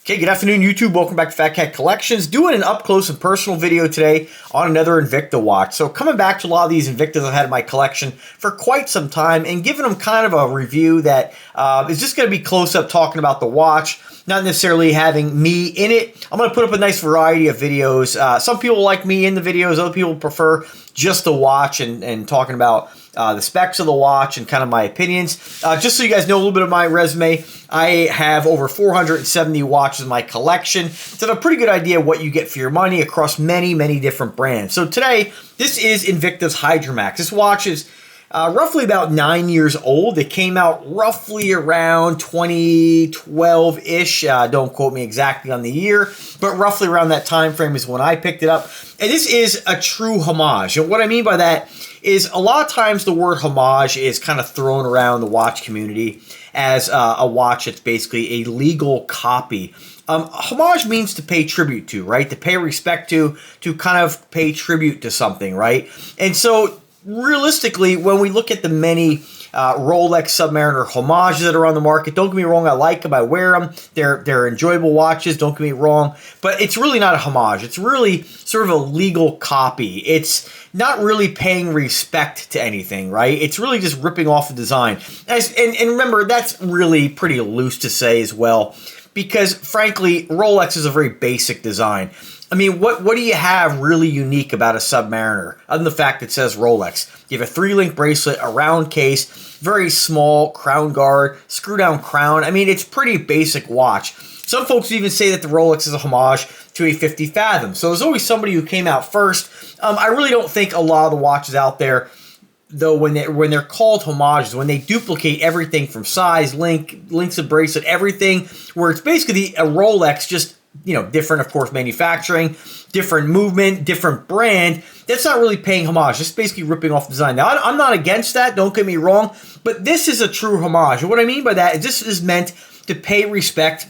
Okay, good afternoon, YouTube. Welcome back to Fat Cat Collections. Doing an up-close and personal video today on another Invicta watch. So coming back to a lot of these Invictas I've had in my collection for quite some time and giving them kind of a review that is just going to be close-up talking about the watch, not necessarily having me in it. I'm going to put up a nice variety of videos. Some people like me in the videos. Other people prefer just the watch and talking about the specs of the watch and kind of my opinions. Just so you guys know a little bit of my resume, I have over 470 watches in my collection, so I have a pretty good idea of what you get for your money across many, many different brands. So today, this is Invicta's Hydromax. This watch is roughly about 9 years old. It came out roughly around 2012-ish. Don't quote me exactly on the year, but roughly around that time frame is when I picked it up. And this is a true homage. And what I mean by that is a lot of times the word homage is kind of thrown around the watch community as a watch that's basically a legal copy. Homage means to pay tribute to, right? To pay respect to kind of pay tribute to something, right? And so realistically, when we look at the many Rolex Submariner homages that are on the market, don't get me wrong, I like them, I wear them, they're enjoyable watches, don't get me wrong, but it's really not a homage. It's really sort of a legal copy. It's not really paying respect to anything, right? It's really just ripping off the design. And remember, that's really pretty loose to say as well, because frankly, Rolex is a very basic design. I mean, what do you have really unique about a Submariner, other than the fact it says Rolex? You have a 3-link bracelet, a round case, very small crown guard, screw-down crown. I mean, it's pretty basic watch. Some folks even say that the Rolex is a homage to a 50 Fathom. So there's always somebody who came out first. I really don't think a lot of the watches out there, though, when they're called homages, when they duplicate everything from size, links of bracelet, everything, where it's basically a Rolex, just, you know, different, of course, manufacturing, different movement, different brand, that's not really paying homage. Just basically ripping off design. Now, I'm not against that, don't get me wrong, but this is a true homage. And what I mean by that is this is meant to pay respect,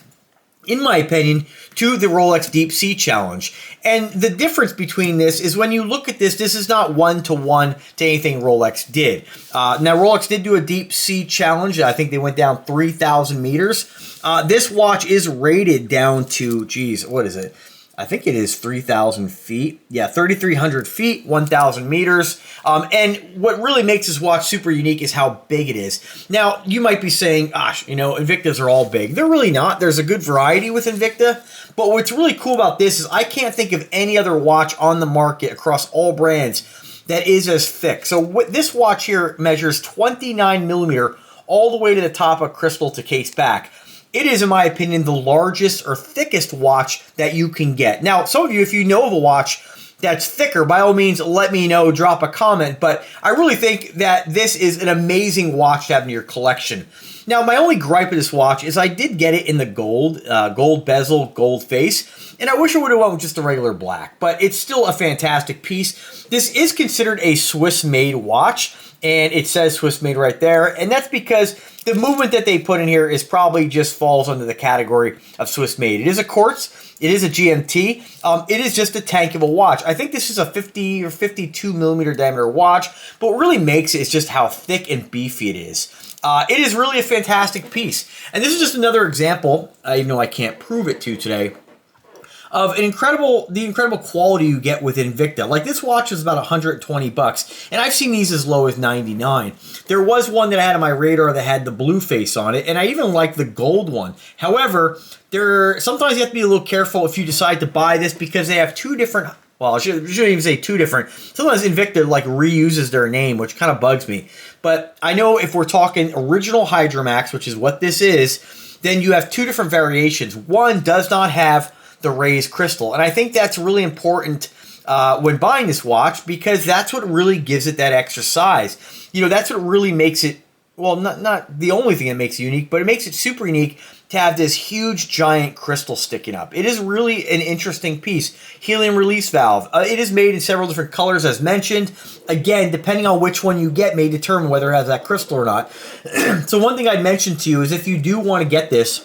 in my opinion, to the Rolex Deep Sea Challenge. And the difference between this is when you look at this, this is not one-to-one to anything Rolex did. Now, Rolex did do a Deep Sea Challenge. I think they went down 3,000 meters. This watch is rated down to, geez, what is it? I think it is 3,000 feet. Yeah, 3,300 feet, 1,000 meters. And what really makes this watch super unique is how big it is. Now, you might be saying, gosh, you know, Invictas are all big. They're really not. There's a good variety with Invicta. But what's really cool about this is I can't think of any other watch on the market across all brands that is as thick. So this watch here measures 29 millimeter all the way to the top of crystal to case back. It is, in my opinion, the largest or thickest watch that you can get. Now, some of you, if you know of a watch that's thicker, by all means, let me know, drop a comment. But I really think that this is an amazing watch to have in your collection. Now, my only gripe with this watch is I did get it in the gold bezel, gold face. And I wish I would have went with just a regular black. But it's still a fantastic piece. This is considered a Swiss-made watch. And it says Swiss made right there. And that's because the movement that they put in here is probably just falls under the category of Swiss made. It is a quartz. It is a GMT. It is just a tank of a watch. I think this is a 50 or 52 millimeter diameter watch. But what really makes it is just how thick and beefy it is. It is really a fantastic piece. And this is just another example, even though I can't prove it to you today, of the incredible quality you get with Invicta. Like, this watch is about 120 bucks, and I've seen these as low as 99. There was one that I had on my radar that had the blue face on it, and I even like the gold one. However, sometimes you have to be a little careful if you decide to buy this because they have two different, well, I shouldn't even say two different. Sometimes Invicta like reuses their name, which kind of bugs me. But I know if we're talking original Hydromax, which is what this is, then you have two different variations. One does not have the raised crystal. And I think that's really important when buying this watch because that's what really gives it that extra size. You know, that's what really makes it, well, not the only thing that makes it unique, but it makes it super unique to have this huge giant crystal sticking up. It is really an interesting piece. Helium release valve. It is made in several different colors as mentioned. Again, depending on which one you get may determine whether it has that crystal or not. So one thing I'd mention to you is if you do want to get this,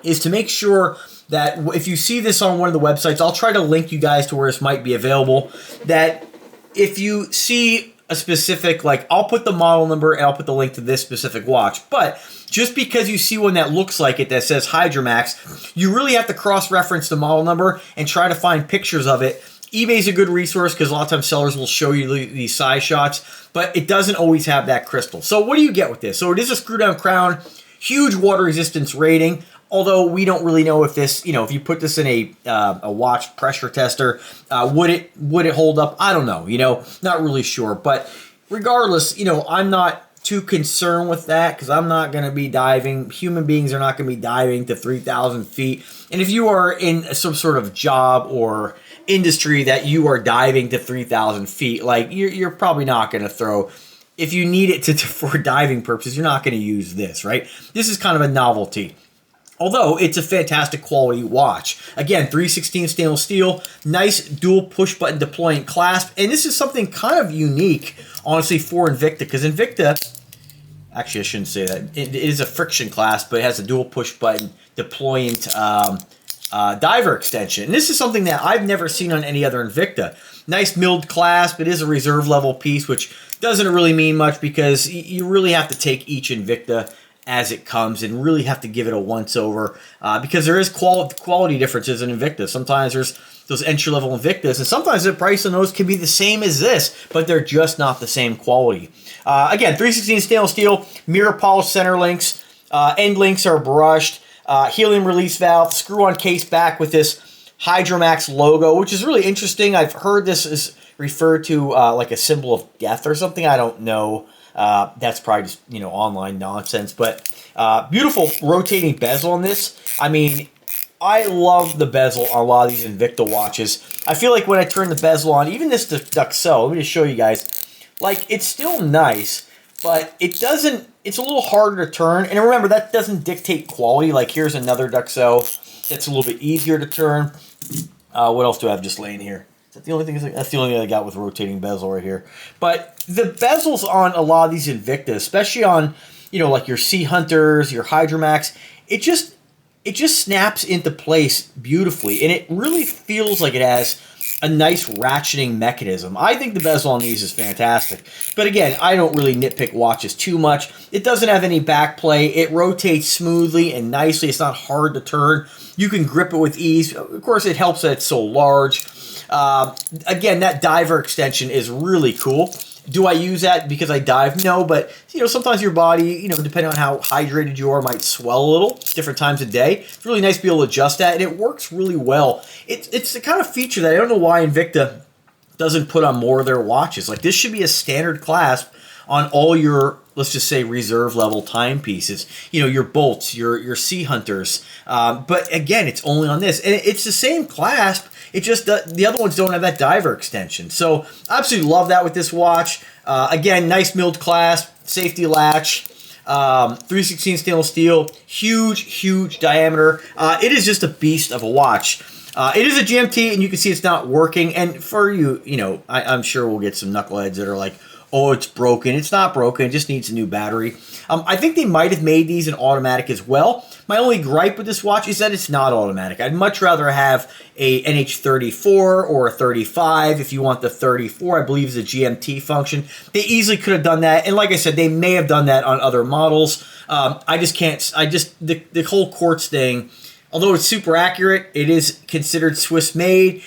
is to make sure that if you see this on one of the websites, I'll try to link you guys to where this might be available, that if you see a specific, like, I'll put the model number and I'll put the link to this specific watch, but just because you see one that looks like it that says Hydromax, you really have to cross-reference the model number and try to find pictures of it. eBay's a good resource because a lot of times sellers will show you these size shots, but it doesn't always have that crystal. So what do you get with this? So it is a screw-down crown, huge water resistance rating, although we don't really know if this, if you put this in a watch pressure tester, would it hold up? I don't know, not really sure. But regardless, I'm not too concerned with that because I'm not going to be diving. Human beings are not going to be diving to 3,000 feet. And if you are in some sort of job or industry that you are diving to 3,000 feet, like you're probably not going to throw. If you need it for diving purposes, you're not going to use this, right? This is kind of a novelty. Although it's a fantastic quality watch. Again, 3/16 stainless steel, nice dual push button deploying clasp. And this is something kind of unique, honestly, for Invicta. Because Invicta, actually I shouldn't say that. It is a friction clasp, but it has a dual push button deploying diver extension. And this is something that I've never seen on any other Invicta. Nice milled clasp. It is a reserve level piece, which doesn't really mean much because you really have to take each Invicta as it comes and really have to give it a once over because there is quality differences in Invicta. Sometimes there's those entry-level Invictas, and sometimes the price on those can be the same as this, but they're just not the same quality. Again, 3/16 stainless steel, mirror polished center links, end links are brushed, helium release valve, screw-on case back with this Hydromax logo, which is really interesting. I've heard this is referred to like a symbol of death or something. I don't know. That's probably just, online nonsense. But beautiful rotating bezel on this. I mean, I love the bezel on a lot of these Invicta watches. I feel like when I turn the bezel on, even this Duxelle, let me just show you guys, like, it's still nice, but it doesn't, it's a little harder to turn. And remember, that doesn't dictate quality. Like, here's another Duxelle that's a little bit easier to turn. What else do I have just laying here? Is that the only thing? That's the only thing I got with rotating bezel right here. But the bezels on a lot of these Invicta, especially on, like your Sea Hunters, your Hydromax, it just snaps into place beautifully. And it really feels like it has a nice ratcheting mechanism. I think the bezel on these is fantastic. But again, I don't really nitpick watches too much. It doesn't have any back play. It rotates smoothly and nicely. It's not hard to turn. You can grip it with ease. Of course, it helps that it's so large. Again, that diver extension is really cool. Do I use that because I dive? No, but sometimes your body, depending on how hydrated you are, might swell a little different times of day. It's really nice to be able to adjust that, and it works really well. It's the kind of feature that I don't know why Invicta doesn't put on more of their watches. Like, this should be a standard clasp on all your, let's just say, reserve level timepieces. Your Bolts, your Sea Hunters. But again, it's only on this, and it's the same clasp. It just, the other ones don't have that diver extension. So, I absolutely love that with this watch. Again, nice milled clasp, safety latch, 3/16 stainless steel, huge diameter. It is just a beast of a watch. It is a GMT, and you can see it's not working. And for you, I'm sure we'll get some knuckleheads that are like, oh, it's broken. It's not broken. It just needs a new battery. I think they might have made these in automatic as well. My only gripe with this watch is that it's not automatic. I'd much rather have a NH34 or a 35. If you want the 34, I believe is a GMT function. They easily could have done that. And like I said, they may have done that on other models. I just can't, the whole quartz thing, although it's super accurate, it is considered Swiss made.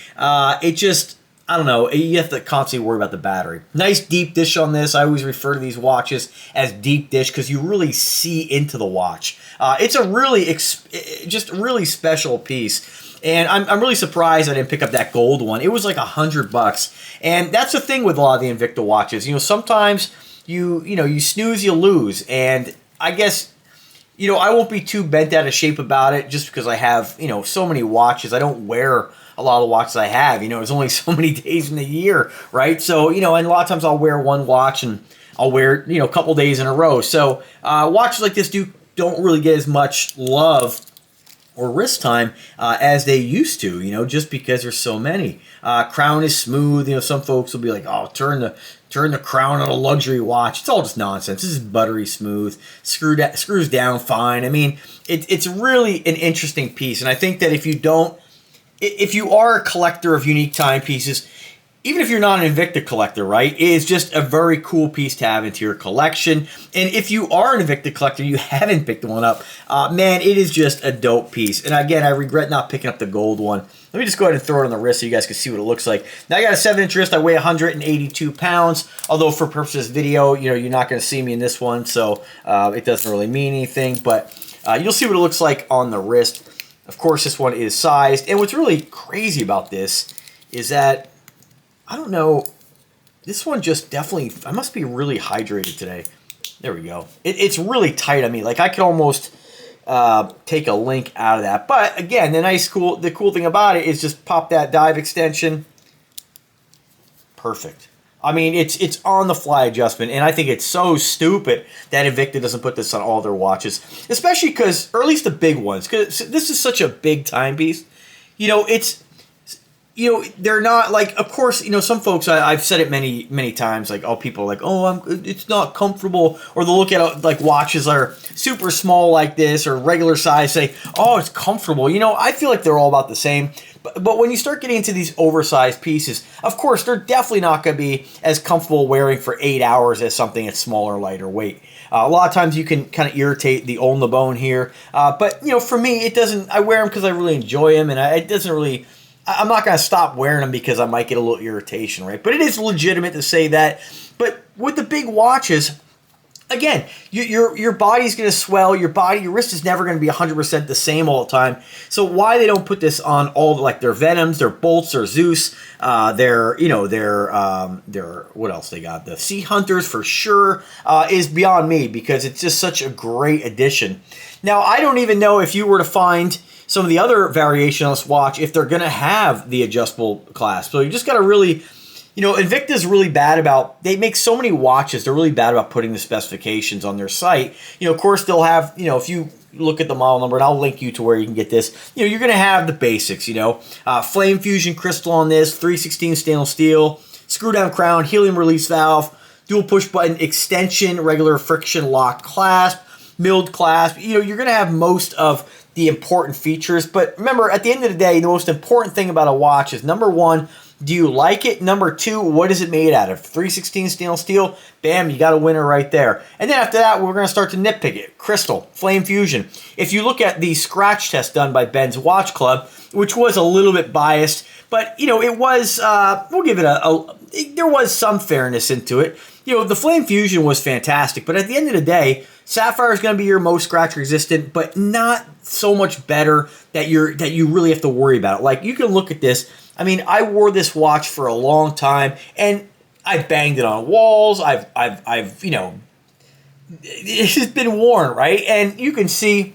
I don't know, you have to constantly worry about the battery. Nice deep dish on this. I always refer to these watches as deep dish because you really see into the watch. It's a really, just really special piece. And I'm really surprised I didn't pick up that gold one. It was like $100. And that's the thing with a lot of the Invicta watches. Sometimes you snooze, you lose. And I guess, I won't be too bent out of shape about it just because I have, so many watches. I don't wear a lot of the watches I have. There's only so many days in the year, right? So, and a lot of times I'll wear one watch and I'll wear it, a couple days in a row. So, watches like this don't really get as much love or wrist time as they used to, just because there's so many. Crown is smooth. Some folks will be like, oh, turn the crown on a luxury watch. It's all just nonsense. This is buttery smooth. Screws down fine. I mean, it's really an interesting piece. And I think that if you are a collector of unique timepieces, even if you're not an Invicta collector, right, is just a very cool piece to have into your collection. And if you are an Invicta collector, you haven't picked one up, man, it is just a dope piece. And again, I regret not picking up the gold one. Let me just go ahead and throw it on the wrist so you guys can see what it looks like. Now, I got a 7-inch wrist. I weigh 182 pounds, although for purposes of video, you know, you're not going to see me in this one, so it doesn't really mean anything. But you'll see what it looks like on the wrist. Of course, this one is sized. And what's really crazy about this is that, I don't know, this one just definitely, I must be really hydrated today. There we go. It's really tight on me. Like, I could almost take a link out of that. But again, the cool thing about it is just pop that dive extension. Perfect. I mean, it's on the fly adjustment, and I think it's so stupid that Invicta doesn't put this on all their watches, especially because, or at least the big ones, because this is such a big timepiece. You know, they're not like, of course, you know, some folks, I've said it many times, like, oh, people are like, oh, it's not comfortable, or they'll look at like watches that are super small like this or regular size, say, oh, it's comfortable. You know, I feel like they're all about the same. But when you start getting into these oversized pieces, of course, they're definitely not going to be as comfortable wearing for 8 hours as something that's smaller, lighter weight. A lot of times you can kind of irritate the on the bone here. But, you know, for me, it doesn't, I wear them because I really enjoy them, and it doesn't really, I'm not going to stop wearing them because I might get a little irritation, right? But it is legitimate to say that. But with the big watches, again, your body's going to swell. Your wrist is never going to be 100% the same all the time. So why they don't put this on all, like, their Venoms, their Bolts, their Zeus, their what else they got? The Sea Hunters for sure is beyond me, because it's just such a great addition. Now, I don't even know if you were to find some of the other variation on this watch if they're going to have the adjustable clasp. So you just got to really, you know, Invicta's really bad about, they make so many watches, they're really bad about putting the specifications on their site. You know, of course, they'll have, you know, if you look at the model number, and I'll link you to where you can get this, you know, you're going to have the basics, you know, flame fusion crystal on this, 3/16 stainless steel, screw down crown, helium release valve, dual push button extension, regular friction lock clasp, milled clasp. You know, you're going to have most of the important features. But remember, at the end of the day, the most important thing about a watch is, number one, do you like it? Number two, what is it made out of? 3/16 stainless steel? Bam, you got a winner right there. And then after that, we're going to start to nitpick it. Crystal, flame fusion. If you look at the scratch test done by Ben's Watch Club, which was a little bit biased, but, you know, it was, we'll give it there was some fairness into it. You know, the flame fusion was fantastic, but at the end of the day, sapphire is going to be your most scratch resistant, but not so much better that you really have to worry about it. Like, you can look at this. I mean, I wore this watch for a long time, and I banged it on walls. I've you know, it's been worn, right? And you can see,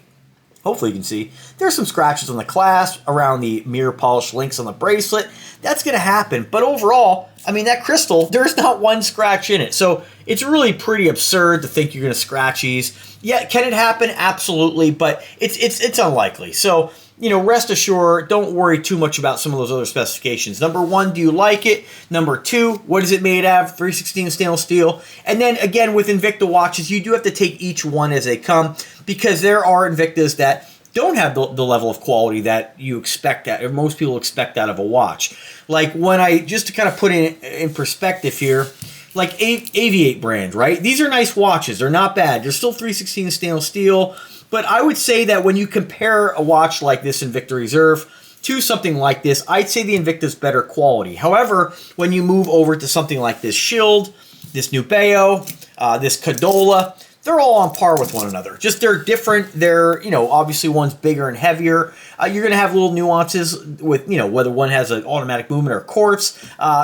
hopefully you can see, there's some scratches on the clasp, around the mirror polish links on the bracelet. That's going to happen. But overall, I mean, that crystal, there's not one scratch in it. So it's really pretty absurd to think you're going to scratch these. Yeah, can it happen? Absolutely, but it's unlikely. So, you know, rest assured, don't worry too much about some of those other specifications. Number one, do you like it? Number two, what is it made of? 3/16 stainless steel. And then again, with Invicta watches, you do have to take each one as they come, because there are Invictas that don't have the level of quality that you expect, or most people expect out of a watch. Like, when just to kind of put it in perspective here, like Aviate brand, right? These are nice watches. They're not bad. They're still 3/16 stainless steel. But I would say that when you compare a watch like this Invicta Reserve to something like this, I'd say the Invicta's better quality. However, when you move over to something like this Shield, this Nubeo, this Cadola, they're all on par with one another. Just they're different. They're, you know, obviously one's bigger and heavier. You're going to have little nuances with, you know, whether one has an automatic movement or quartz.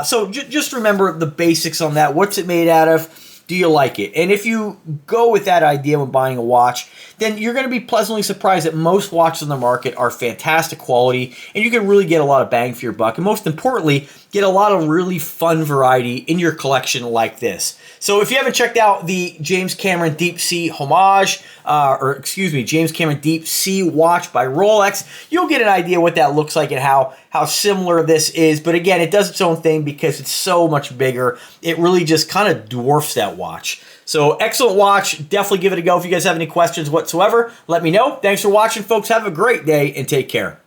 So just remember the basics on that. What's it made out of? Do you like it? And if you go with that idea when buying a watch, then you're going to be pleasantly surprised that most watches on the market are fantastic quality, and you can really get a lot of bang for your buck. And most importantly, get a lot of really fun variety in your collection like this. So if you haven't checked out the James Cameron Deep Sea Homage, James Cameron Deep Sea watch by Rolex, you'll get an idea what that looks like and how similar this is. But again, it does its own thing because it's so much bigger. It really just kind of dwarfs that watch. So excellent watch. Definitely give it a go. If you guys have any questions whatsoever, let me know. Thanks for watching, folks. Have a great day and take care.